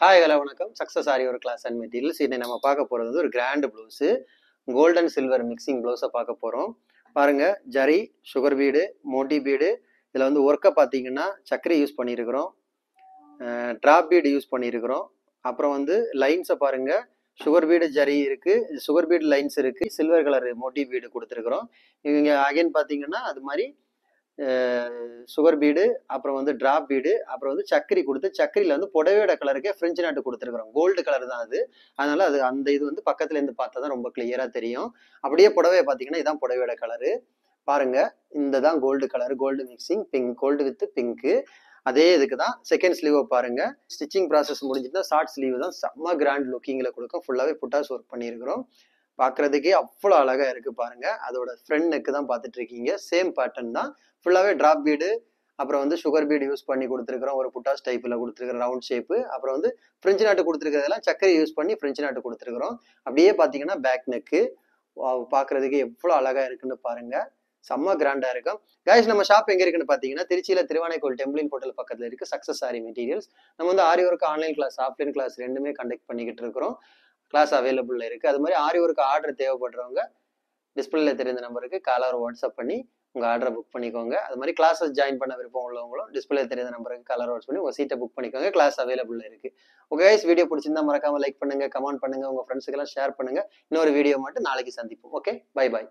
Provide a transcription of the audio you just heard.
Hi hello வணக்கம். Success ஆரி ஒரு class and materials. இன்னை நம்ம பார்க்க போகிறது வந்து ஒரு grand blouse, golden silver mixing ப்ளவுஸை பார்க்க போகிறோம். பாருங்க, ஜரி, சுகர் பீடு, மோட்டி பீடு, இதில் வந்து ஒர்க்கை பார்த்தீங்கன்னா சக்கரை யூஸ் பண்ணியிருக்கிறோம், ட்ராப் பீடு யூஸ் பண்ணியிருக்கிறோம். அப்புறம் வந்து லைன்ஸை பாருங்க, சுகர் பீடு ஜரி இருக்கு, சுகர் பீடு லைன்ஸ் இருக்கு, சில்வர் கலர் மோட்டி பீடு கொடுத்துருக்குறோம். இவங்க அகைன் பார்த்தீங்கன்னா அது மாதிரி சுகர் பீடு, அப்புறம் வந்து டிராப் பீடு, அப்புறம் வந்து சக்கரி கொடுத்து சக்கரியில் வந்து புடவையோட கலருக்கே ஃப்ரெஞ்சு நாட்டு கொடுத்துருக்குறோம். கோல்டு கலர் தான் அது. அதனால அது அந்த இது வந்து பக்கத்துல இருந்து பார்த்தா தான் ரொம்ப கிளியரா தெரியும். அப்படியே புடவையை பார்த்தீங்கன்னா இதான் புடவையோட கலரு. பாருங்க, இந்த தான் gold colour, gold mixing pink, gold with pink. அதே இதுக்கு தான் செகண்ட் ஸ்லீவை பாருங்க. ஸ்டிச்சிங் ப்ராசஸ் முடிஞ்சுட்டு ஷார்ட் ஸ்லீவ் தான் செம்ம கிராண்ட் லுக்கிங்கில் கொடுக்கும். ஃபுல்லாகவே புட்டாஸ் ஒர்க் பண்ணியிருக்கிறோம். பார்க்கறதுக்கே அவ்வளோ அழகா இருக்கு பாருங்க. அதோட ஃப்ரண்ட் நெக்கு தான் பார்த்துட்டு இருக்கீங்க. சேம் பேட்டர்ன் தான். ஃபுல்லாகவே டிராப் பீடு, அப்புறம் வந்து சுகர் பீடு யூஸ் பண்ணி கொடுத்துருக்குறோம். ஒரு புட்டாஸ் டைப்பில் கொடுத்துருக்குற ரவுண்ட் ஷேப்பு. அப்புறம் வந்து ஃப்ரெஞ்சு நாட்டு கொடுத்துருக்கிறதெல்லாம் சக்கரை யூஸ் பண்ணி ஃப்ரெஞ்சு நாட்டு கொடுத்துருக்குறோம். அப்படியே பார்த்தீங்கன்னா பேக் நெக்கு பார்க்கறதுக்கு எவ்வளோ அழகா இருக்குன்னு பாருங்க. செம்ம கிராண்டா இருக்கும். கைஸ், நம்ம ஷாப் எங்க இருக்குன்னு பாத்தீங்கன்னா திருச்சியில திருவானைக்கோள் டெம்பிளின் ஹோட்டல் பக்கத்துல இருக்கு. Success Aari materials. நம்ம வந்து Aari work online class, offline class ரெண்டுமே கண்டக்ட் பண்ணிக்கிட்டு இருக்கிறோம். கிளாஸ் அவைலபிள் இருக்கு. அது மாதிரி ஆரி ஒர்க் ஆர்டர் தேவைப்படுறவங்க டிஸ்பிளேல தெரிந்த நம்பருக்கு காலர் வாட்ஸ்அப் பண்ணி உங்க ஆர்டரை புக் பண்ணிக்கோங்க. அது மாதிரி கிளாஸஸ் ஜாயின் பண்ண விருப்பம் உள்ளவங்களும் டிஸ்பிளே தெரிந்த நம்பருக்கு காலர் வாட்ஸ்அப் பண்ணி உங்க சீட்டை புக் பண்ணிக்கோங்க. கிளாஸ் அவைலபிள் இருக்கு. ஓகே கைஸ், வீடியோ பிடிச்சிருந்தா மறக்காம லைக் பண்ணுங்க, கமெண்ட் பண்ணுங்க, உங்க ஃப்ரெண்ட்ஸுக்கு எல்லாம் ஷேர் பண்ணுங்க. இன்னொரு வீடியோ மட்டும் நாளைக்கு சந்திப்போம். Okay, bye bye.